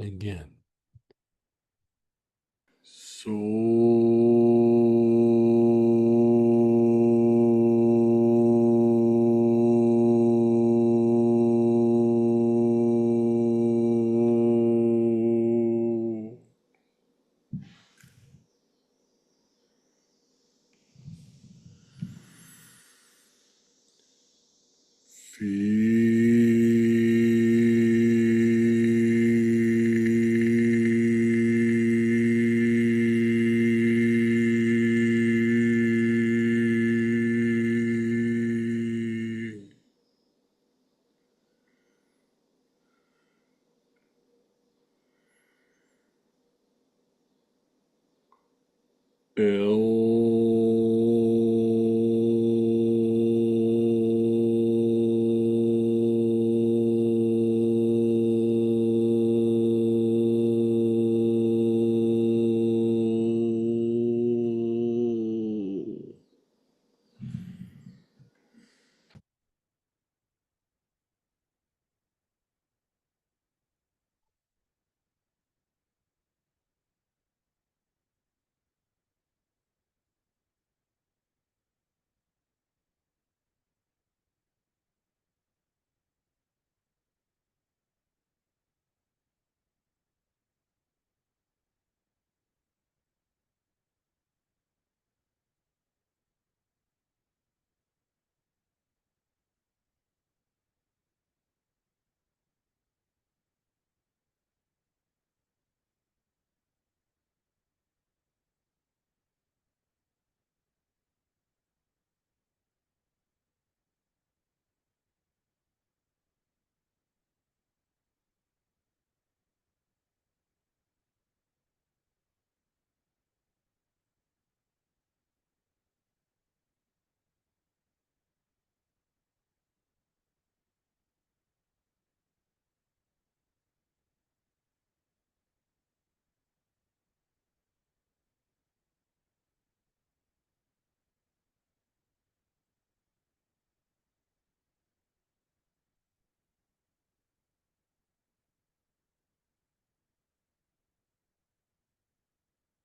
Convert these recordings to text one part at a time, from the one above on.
Again. So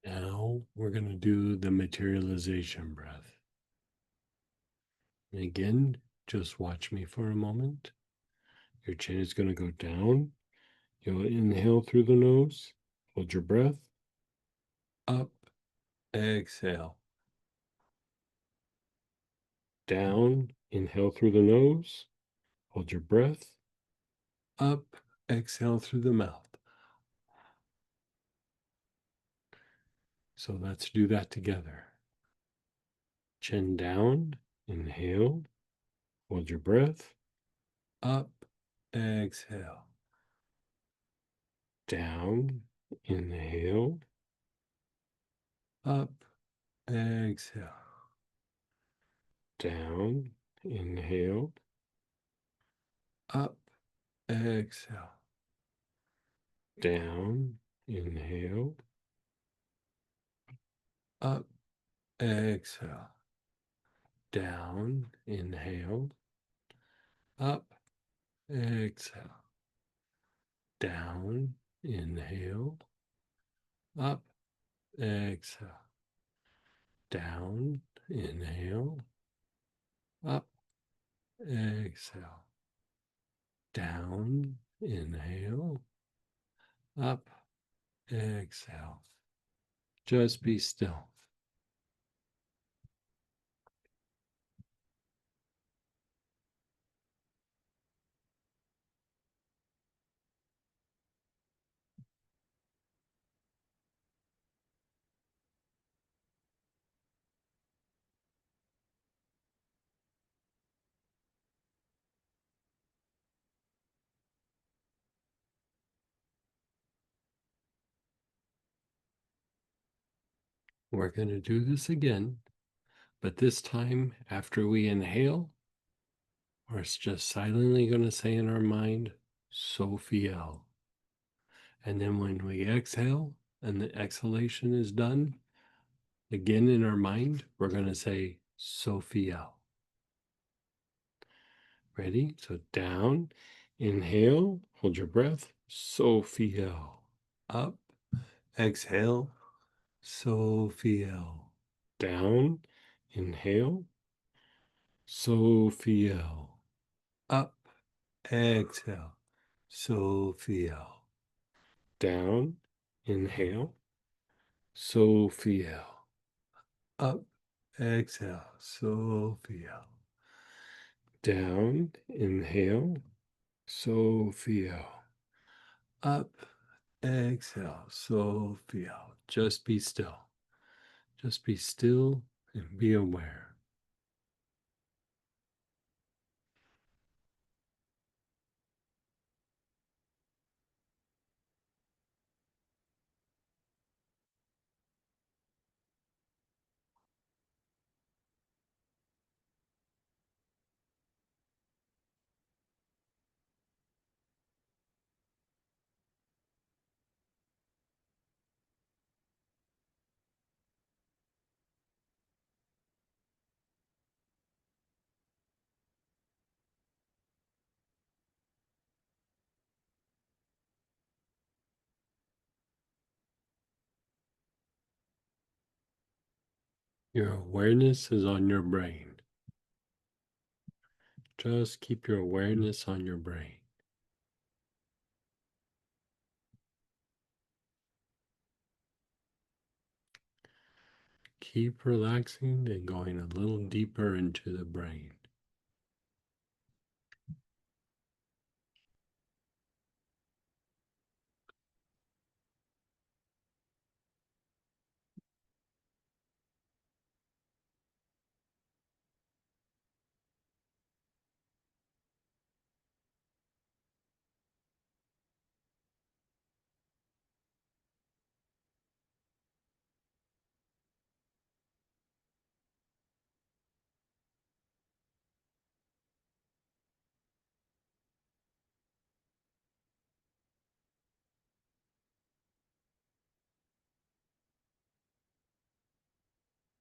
now we're going to do the materialization breath. And again, just watch me for a moment. Your chin is going to go down. You'll inhale through the nose, hold your breath, up, exhale. Down, inhale through the nose, hold your breath, up, exhale through the mouth. So let's do that together. Chin down, inhale, hold your breath, up, exhale. Down, inhale, up, exhale. Down, inhale, up, exhale. Down, inhale, up, exhale. Down, inhale, up, exhale. Down, inhale, up, exhale. Down, inhale, up, exhale. Down, inhale, up, exhale. Just be still. We're going to do this again, but this time after we inhale, we're just silently going to say in our mind, Sophiel. And then when we exhale and the exhalation is done, again in our mind, we're going to say Sophiel. Ready? So down, inhale, hold your breath, Sophiel. Up. Exhale. Sophiel. Down. Inhale. Sophiel. Up. Exhale. Sophiel. Down. Inhale. Sophiel. Up. Exhale. Sophiel. Down. Inhale. Sophiel. Up. Exhale. Sophiel. Just be still. Just be still and be aware. Your awareness is on your brain. Just keep your awareness on your brain. Keep relaxing and going a little deeper into the brain.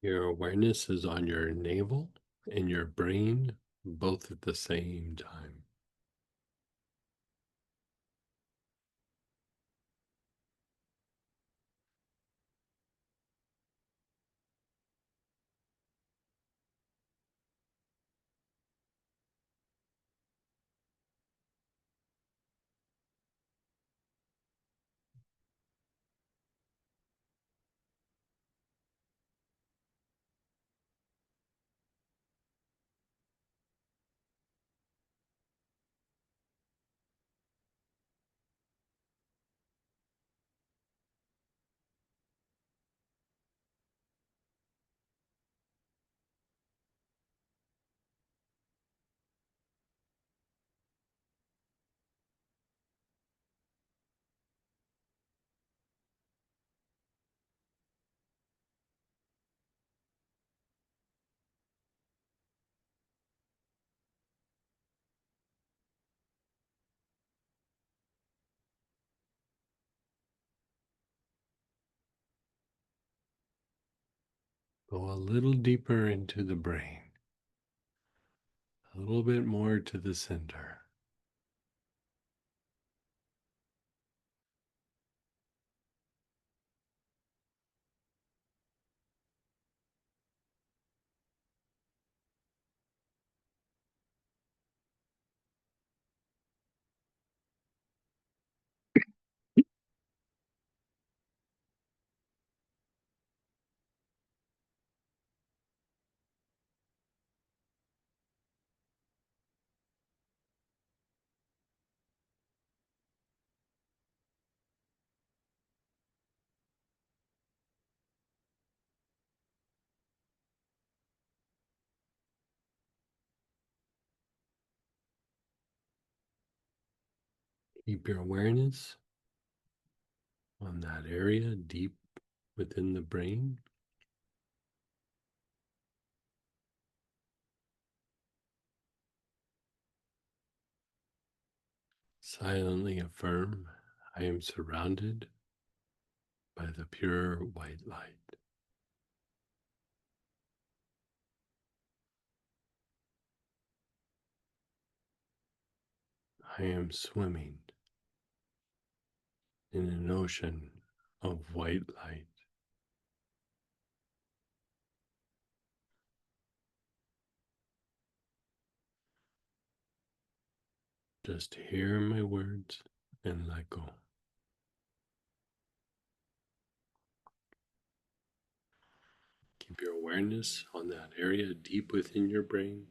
Your awareness is on your navel and your brain, both at the same time. Go a little deeper into the brain, a little bit more to the center. Keep your awareness on that area deep within the brain. Silently affirm, I am surrounded by the pure white light. I am swimming in an ocean of white light. Just hear my words and let go. Keep your awareness on that area deep within your brain.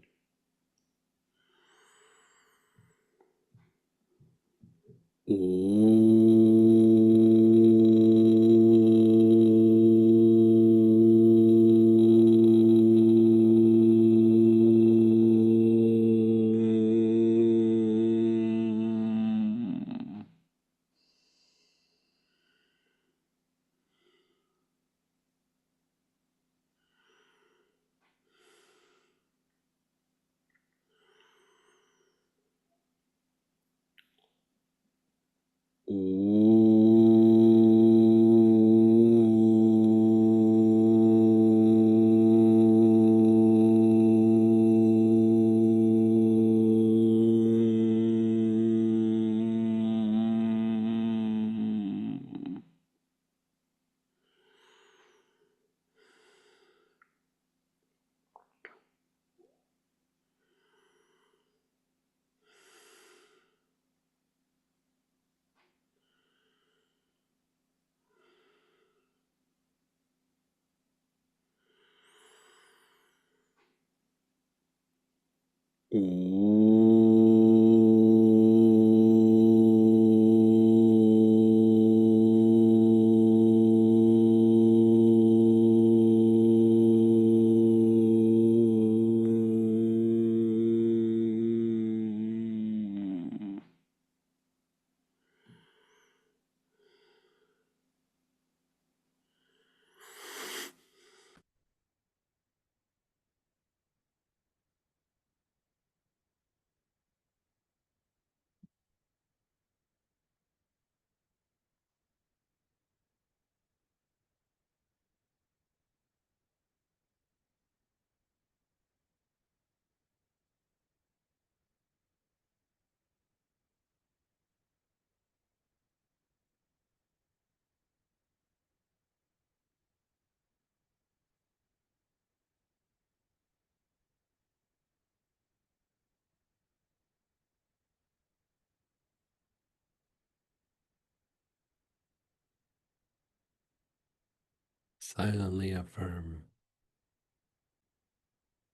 Silently affirm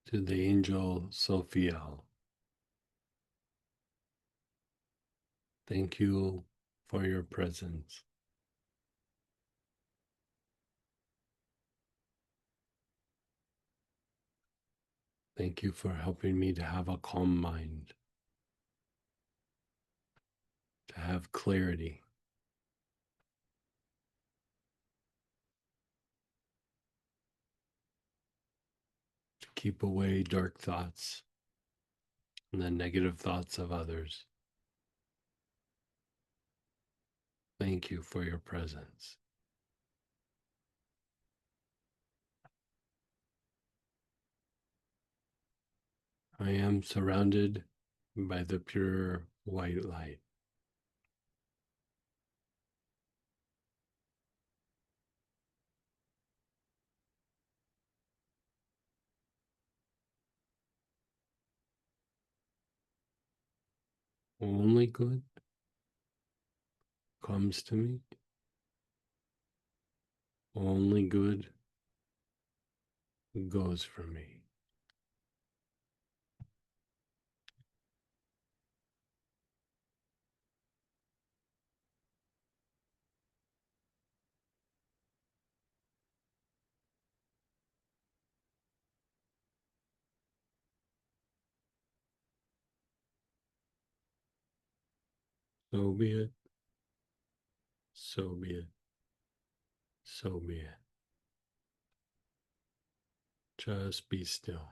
to the angel Sophiel, thank you for your presence. Thank you for helping me to have a calm mind, to have clarity, to keep away dark thoughts and the negative thoughts of others. Thank you for your presence. I am surrounded by the pure white light. Only good comes to me. Only good goes for me. So be it. So be it. So be it. Just be still.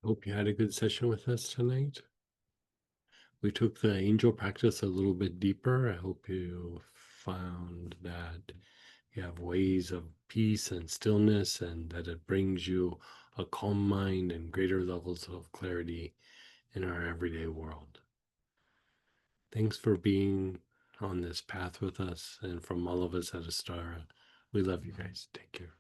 Hope you had a good session with us tonight. We took the angel practice a little bit deeper. I hope you found that you have ways of peace and stillness, and that it brings you a calm mind and greater levels of clarity in our everyday world. Thanks for being on this path with us, and from all of us at Astara. We love you guys. Take care.